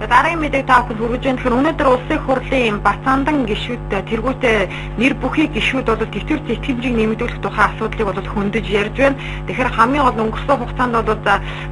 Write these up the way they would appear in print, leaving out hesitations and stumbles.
Дараагийн мэдээг та бүхэн хүргэж байна. Тэгэхээр өнөөдөр улсын хурлын Бацаандан гишүүд тэргүүтээ нэр бүхий гишүүд бол тэтгэвэр тэтгэмжийг нэмэгдүүлэх тухай асуудлыг бол хөндөж ярьж байна. Тэгэхээр хамгийн гол өнгөрсөн хугацаанд бол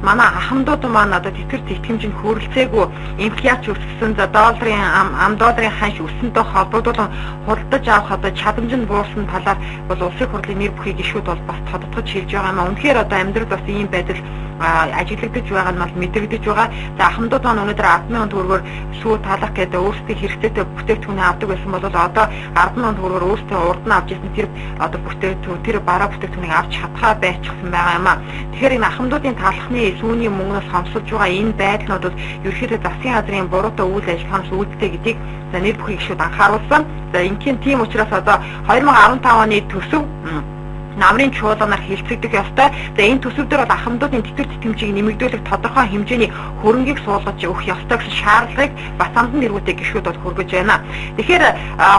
манай ахмадууд маань одоо тэтгэвэр тэтгэмжинд хүрэлцээгүй инфляц өссөн, долларын ам долларын ханш өссөнтэй холбогдуулан худалдаж авах одоо чадамж нь буурсан талаар бол улсын хурлын нэр бүхий гишүүд бол бас тодтогч хэлж байгаа юм. Үнэхээр одоо амьдрал бас ийм байдал ажиглагдаж байгаа нь бол мэдрэгдэж байгаа. За ахмадууд маань өнөөдөр 10,000 төгрөгөөр сүү талах гэдэг өөрсдийн хэрэгцээтэй бүтээгдэхүүнээ авдаг байсан бол одоо 10,000 төгрөгөөр өөрсдөө урд нь авч ирсэн тэр одоо бүтээгдэхүүн тэр бараа бүтээгдэхүүнийг авч чадхаа байчихсан байгаа юм а. Тэгэхээр энэ ахмадуудын талхны сүүний мөнгнөөс хомсолж байгаа энэ байдлууд бол ерөнхийдөө засгийн газрын буруутай үйл ажиллагаанаас үүдтэй гэдгийг нэр бүхий гишүүд анхааруулсан. За ингийн тийм учраас одоо 2015 оны төсөв намрын чуулганаар хилцэгдэх ёстой. За энэ төсөв дээр бол ахмадуудын тэтгэвэр тэтгэмжийг нэмэгдүүлэх тодорхой хэмжээний хөрөнгийг суулгаж өгөх ёстой гэсэн шаардлагыг Бацаандан нэрвүүтэй гишүүд бол хүргэж байна. Тэгэхээр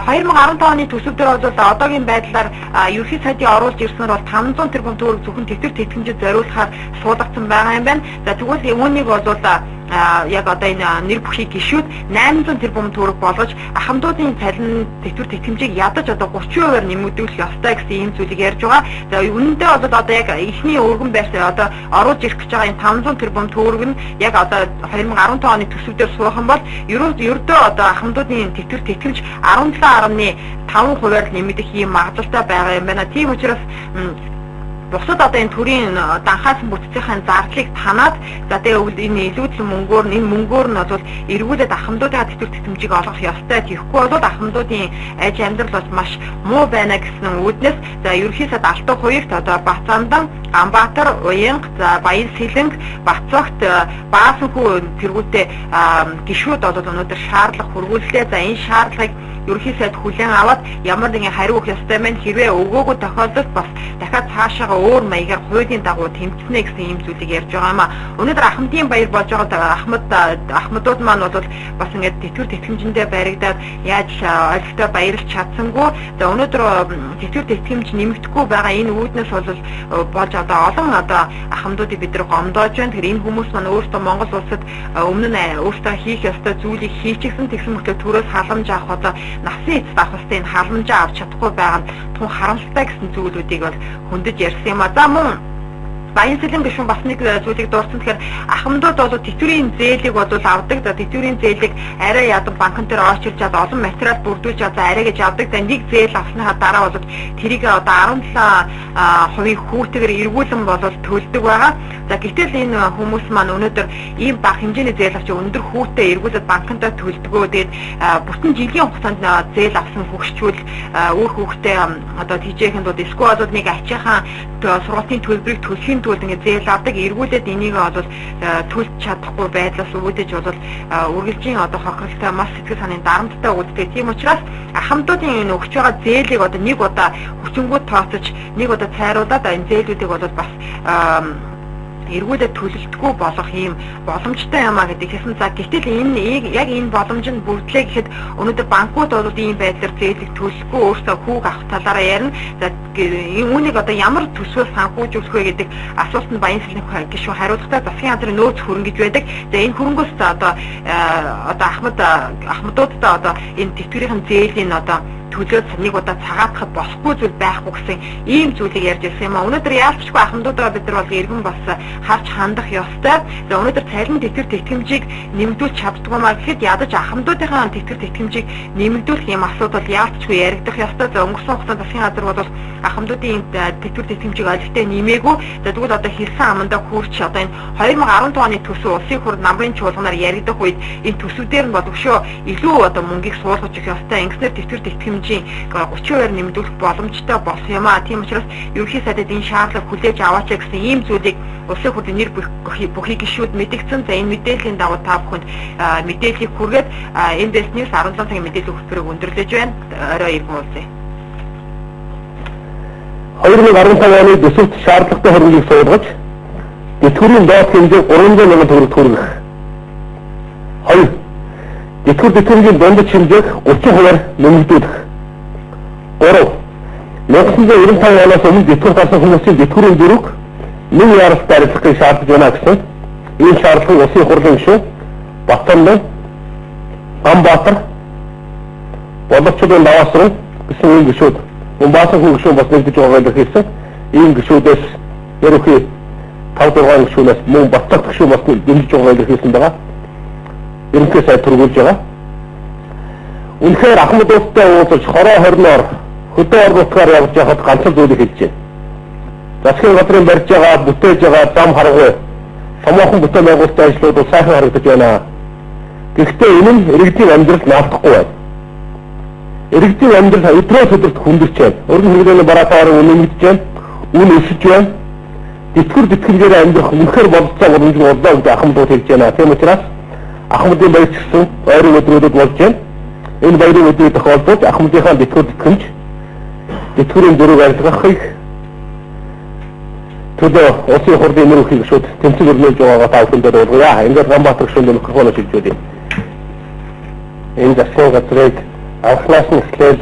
2015 оны төсөв дээр бол одоогийн байдлаар ерөнхий сайдын оруулж ирснээр бол 500 тэрбум төгрөг зөвхөн тэтгэвэр тэтгэмжид зориулахаар суулгацсан байгаа юм байна. За тэгвэл үүнийг бол яг одоо энэ нэр бүхий гишүүд 800 тэрбум төгрөг болгож ахмадуудын цалин тэтгэвэр тэтгэмжийг ядаж одоо 30% нэмэгдүүлэх ёстой гэсэн ийм зүйлийг ярьж байгаа. За үнэндээ бол одоо яг ихний өргөн байртай одоо оруулж ирэх гэж байгаа энэ 500 тэрбум төгрөг нь яг одоо 2015 оны төсөвдөр суухан бол ердөө одоо ахмадуудын тэтгэвэр тэтгэмж 17.5%-аар нэмэгдэх ийм магадлалтай байгаа юм байна. Тийм учраас бусад одоо энэ төрийн данхаасан бүтцийн зардлыг танаад за тэгээд энэ илүүдсэн мөнгөөр нь бол эргүүлээд ахмадуудын тэтгэвэр тэтгэмжийг олгох ёстой. Тэгэхгүй бол ахмадуудын аж амьдрал бол маш муу байна гэсэн үүднээс за ерөнхий сайд Алтан хуягт одоо Бацаандан, Ганбаатар, Уянга, за Баян Сэлэнг, Бацогт, Баасанхүү тэргүүтээ гишүүд бол өнөөдөр шаардлага хургууллаа. За энэ шаардлагыг ерөнхий сайд хүлээн аваад ямар нэгэн хариу өгөх ёстой байна. Хэрвээ өгөөгүй тохиолдолд бас дахиад цаашаага өөр маягаар хуулийн дагуу тэмцэнэ гэсэн ийм зүйлийг ярьж байгаа юм а. Өнөөдөр ахмадын баяр болж байгаа ахмадууд маань бол бас ингээд тэтгэвэр тэтгэмжиндээ баригдаад яаж олигтой баярлж чадсангүй. За өнөөдөр тэтгэвэр тэтгэмж нэмэгдэхгүй байгаа энэ үүднээс болж одоо олон одоо ахмадуудыг бид нар гомдоож байна. Тэгэхээр энэ хүмүүс маань өөрсдөө Монгол улсад өмнө нь өөрсдөө хийх ёстой зүйлийг хийчихсэн тэгсэн мөртөө төрөөс халамж авах одоо насын эцэст авах ёстой энэ халамжаа авч чадахгүй байгаа нь тун харамсалтай гэсэн зүйлүүдийг бол хөндөж ярьсан юм а. За мөн Баян Сэлэнг гишүүн бас нэг зүйлийг дуурсан. Тэгэхээр ахмадууд бол тэтгэврийн зээлийг бол авдаг. За тэтгэврийн зээлийг арай ядан банкн дээр очирч чад олон материал бүрдүүлж за арай гэж авдаг. За нэг зээл авсныхаа дараа бол тэрийг одоо 17% хүүтэйгээр эргүүлэн бол төлдөг байгаа. За гэтэл энэ хүмүүс маань өнөөдөр ийм бага хэмжээний зээл авч өндөр хүүтэй эргүүлээд банкнда төлдгөө. Тэгээд бүтэн жилийн хугацаанд зээл авсан хөгшчүүл өөр хүүхдээ одоо тийжээхэнд бол эсвэл бол нэг ачаахан сургалтын төлбөрийг төлөхийн тулд ингээд зээл авдаг эргүүлээд энийг бол төлж чадахгүй байдлаас үүдэж бол үргэлжийн одоо хохиролтой мас сэтгэл санааны дарамттай үүддэг. Тийм учраас ахмадуудын энэ өгч байгаа зээлийг одоо нэг удаа хүчингүүд тооцож нэг удаа цайруулаад энэ зээлүүдийг бол бас эргүүлээд төлөлтгүй болох ийм боломжтой юм а гэдэг хэлсэн. За гэтэл яг энэ боломж нь бүрдлээ гэхэд өнөөдөр банкуд бол ийм байдлаар зээлийг төлөхгүй өөрсдөө хүүг авах талаараа ярина. За үүнийг одоо ямар төсвөөс санхүүжүүлэх вэ гэдэг асуултанд Баян Сэлэнг гишүүн хариулахдаа засгийн газрын нөөц хөрөнгө гэж байдаг. За энэ хөрөнгөөс одоо ахмадуудтай одоо энэ тэтгэврийн зээлийн одоо төлөөд нэг удаа цагаатахад болохгүй зүйл байхгүй гэсэн ийм зүйлийг ярьж ирсэн юм а. Өнөөдөр яалтчгүй ахмадуудаа бид нар бол иргэн бас харж хандах ёстой. За өнөөдөр цалин тэтгэвэр тэтгэмжийг нэмэгдүүлж чаддгүй маа гэхэд ядаж ахмадуудынхаа тэтгэвэр тэтгэмжийг нэмэгдүүлэх юм асуудал яалтчгүй яригдах ёстой. За өнгөрсөн хугацаанд засгийн газар бол ахмадуудын тэтгэвэр тэтгэмжийг олигтой нэмээгүй. За тэгвэл одоо хэлсэн амандаа хүрч одоо энэ 2015 оны төсөв улсын хурлд намрын чуулганаар яригдах үед энэ төсвүүдээр нь боловшөө илүү одоо мөнгийг суулгаж өгөх ёстой. Ингэснээр тэтгэвэр тэтгэмж 30% нэмэгдүүлэх боломжтой болох юм а. Тийм учраас ерөнхий сайдад энэ шаардлага хүлээж аваач гэсэн ийм зүйлийг улсын хурлын нэр бүхий гишүүд мэдгдсэн. За энэ мэдээллийн дагуу та бүхэнд мэдээллийг хүргээд MBS News 17 цагийн мэдээллийн хөтөлбөрийг өндөрлөж байна. Орой иргэн уулзъя. 2015 оны төсөвт шаардлагатай хөрөнгийг суулгаж тэтгэврийн доод хэмжээ 300 мянган төгрөг хүргэх. 2. Тэтгэвэр тэтгэмжийн дундаж хэмжээ 30% нэмэгдүүлэх. 3. 1995 оноос өмнө тэтгэвэр гарсан хүмүүсийн тэтгэврийн дөрөв нэг яралтай арилгахыг шаардаж байна гэсэн энэ шаардлагыг улсын хурлын гишүүн Бацаандан Амбатар боловчдын даваасруу гэсэн ийм гишүүд Мумбасан хүн гишүүд бас нэгдэж байгаа гэсэн ийм гишүүдээс ерөнхий 5-6 гишүүнээс мөн Батлах гишүүд бас дэмжиж байгаа гэсэн байгаа. Ерөнхий сайд түргүүлж байгаа. Үнэхээр Ахмадуудтай уулзаж хороо хорноор хөдөө орнотгаар явж байхад ганцхан зүйлийг хэлж байна. Засгийн газрын барьж байгаа, бүтээж байгаа зам харгуй томоохон бүтээн байгуулалтын ажлууд сайхан харагдаж байна. Гэхдээ энэ нь иргэдийн амьдралд наалдахгүй байна. Иргэдийн амьдрал өдрөөс өдөрт хүндэрч байна. Өргөн хэрэглээний бараатаар үнэ мэдж байна. Үн өсөж байна. Тэтгэр тэтгэрээр амьдрах үнэхээр болцоо боломжгүй боллоо гэж Ахмадууд хэлж байна. Тийм учраас Ахмадын баяр гэсэн ойрын өдрүүдэд болж байна. Энэ баярын өдрийг тохиолдож Ахмадынхаа тэтгэр тэтгэмж тэтгэрийн дөрөв арилгахыг төлөө улсын хурлын нэрвхийг шууд тэмцэл өрнөж байгаагаа та бүхэндээ дуулгая. Ингээд Ганбаатар гишүүний микрофоноор шилжүүлж байна. Энэ засгийн газрыг анхнаас нь эхлээл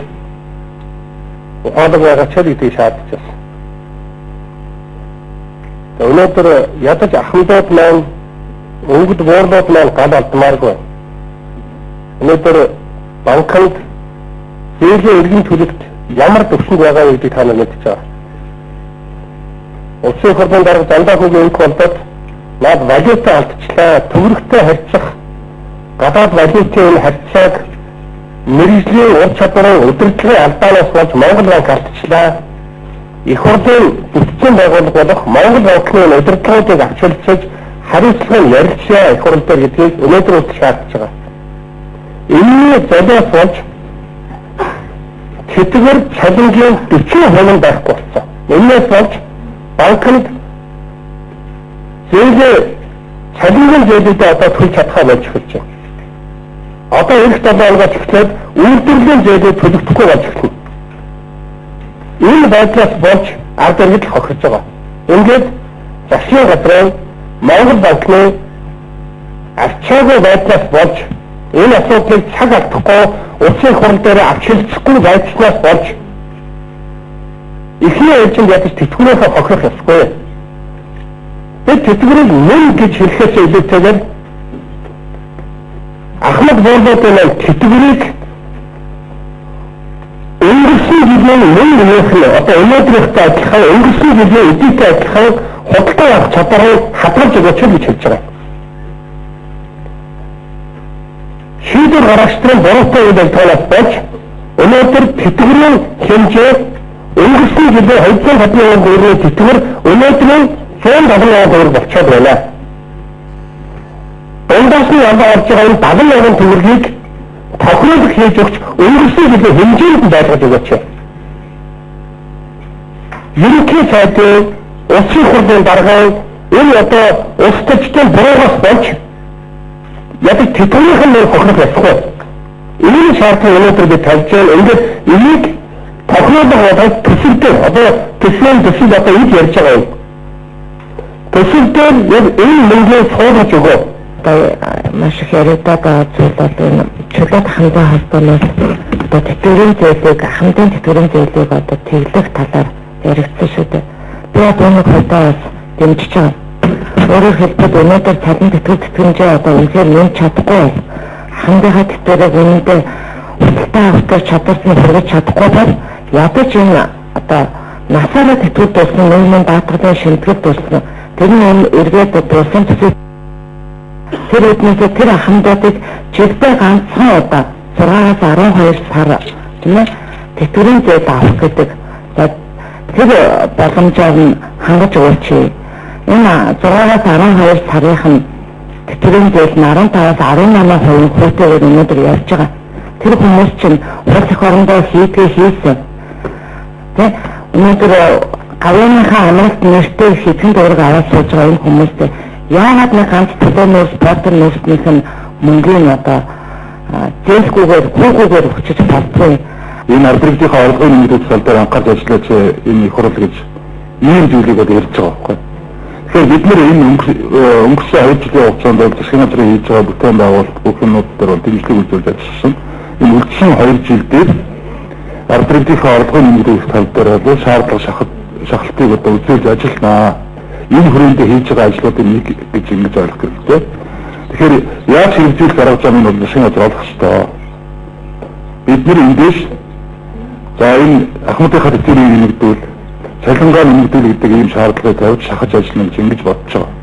ухаалаг байгаа ч гэдэг шаардж байна. Өнөөдөр ядаж Ахмадууд маань өнгөд буурлууд маань гал алдмааргүй. Өнөөдөр банкнд зээлийн иргэн төлөвт ямар төвшөнд байгаа гэдгийг та нар мэдчихэж байгаа. Улсын хурлын дарга дандаа хөгийн өнг болдод наад валюта алдчихлаа, төгрөгтэй харьцах гадаад валютын харьцааг мэргэжлийн ур чадварын удирдлагын алдаанаас болж Монгол банк алдчихлаа. Их хурлын бүтцийн байгууллага болох Монгол банкны удирдлагуудыг авчирчиж хариуцлагыг ярилцъя их хурл дээр гэдгийг өнөөдөр үл шаардж байгаа. Энэний золиос болж тэтгэр цалингийн 40% байхгүй болсон. Энээс болж банкнд цалингийн зээлүүдээ одоо төлж чадхаа болж эхэлж байна. Одоо эх 7 оноос эхлээд үйлдвэрлэлийн зээлүүд төлөгдөхгүй болж эхэлнэ. Энэ байдлаас болж ард иргэд хохирж байгаа. Ингээд засгийн газрын Монгол банкны арчаагүй байдлаас болж энэ асуудлыг цаг алдахгүй улсын хурл дээр авч хэлцэхгүй байдлаас болж ихний ээлжинд ядаж тэтгэврийнхээ хохирох ёсгүй. Бид тэтгэврийг мөн гэж хэлэхээс илүүтэйгээр Ахмад буурлуудын тэтгэврийг өнгөрсөн жилийн мөн нөх нь одоо өнөөдрийнхтэй адилхан өнгөрсөн жилийн эдийтэй адилхан худалдаа авах чадварыг хадгалж өгөөч гэж хэлж байгаа. Шийдвэр гаргагчдын буруутай үйл ажиллагаанаас болж өнөөдөр тэтгэврийн хэмжээ өнгөрсөн жилийн 250,000 төгрөгийн тэтгэвэр өнөөдрийн 170,000 төгрөг болчиход байна. Дундаас нь явж орж байгаа энэ 70,000 төгрөгийг тохируулах хийж өгч өнгөрсөн жилийн хэмжээнд байлгаж өгөөч. Ерөнхий сайдын улсын хурлын даргын энэ одоо улс төрчдийн буруугаас болж ядаж тэтгэврийнх нь хохирох ёсгүй. Энэ шаардлага өнөөдөр бид тавьж байна. Ингээд энийг тохируулах бодол төсөлтөө одоо төсөл одоо энд ярьж байгаа юм. Төсөлтөө энэ мөнгөийг суулгаж өгөө. Маш их яриад байгаа зүйл бол энэ чөлөөт хамгаалалтын холбооноос одоо тэтгэврийн зээлийг хамтын тэтгэврийн зээлийг одоо тэглэх талаар яригдсан шүү дээ. Би одоо хойдоос дэмжиж байгаа. Өөрөөр хэлбэл өнөөдөр цалин тэтгэврээ одоо үнээр нэмж чадахгүй хамгаалах тэтгэврийг үнэндээ худалдаа авах чадварыг хүргэж чадахгүй бол ядаж энэ одоо насаараа тэтгэврт болсон нийгмийн даатгалын шимтгэл болсон тэрний эргээд болсон төсөв тэр үднээс тэр хамгаалтыг жилдээ ганцхан удаа 6-аас 12 сар тийм ээ тэтгэврийн зээл авах гэдэг тэр боломжоор нь хангаж өгөөч. Энэ 6-аас 12 сарын тэтгэврийн зээл нь 15-аас 18% хүүтэйгээр өнөөдөр явж байгаа. Тэр хүмүүс чинь улс их орондоо хийсэн. Тэ өнөөдөр гавьяаныхаа амралт нэртэй хэдэн төгрөг аваад сууж байгаа энэ хүмүүстэй яагаад нэг ганц төлөөнөөс спортын нэрснийх нь мөнгөний одоо зээлгүйгээр хүүгүйгээр өчөж болтгоо. Энэ арбитрийнхаа олгын нэмэлт салбар анхаарч ажиллаж энэ их хурл гэж ийм зүйлийг одоо ярьж байгаа байхгүй. Тэгэхээр бид нэр энэ өнгөрсөн 2 жилийн хугацаанд засгийн газрын хийж байгаа бүтээн байгуулалт бүх юмнууд дээр дэмжлэг үзүүлж ажилласан. Энэ өлгсөн 2 жил дээр арбитрийнхаа олгын нэмэлт салбар бол шаардлага шахалтыг одоо үзүүлж ажилланаа. Энэ хүрээндээ хийж байгаа ажлуудын нэг гэж ингэж ойлгох хэрэгтэй. Тэгэхээр яаж хэрэгжүүлэх арга замыг бол засгийн газар олох ёстой. Бид нэр эндээс за энэ ахмадынхаа тэтгэврийг нэмэгдүүл, цалингаа нэмэгдүүл гэдэг ийм шаардлагыг тавьж шахаж ажиллана гэж ингэж бодож байгаа.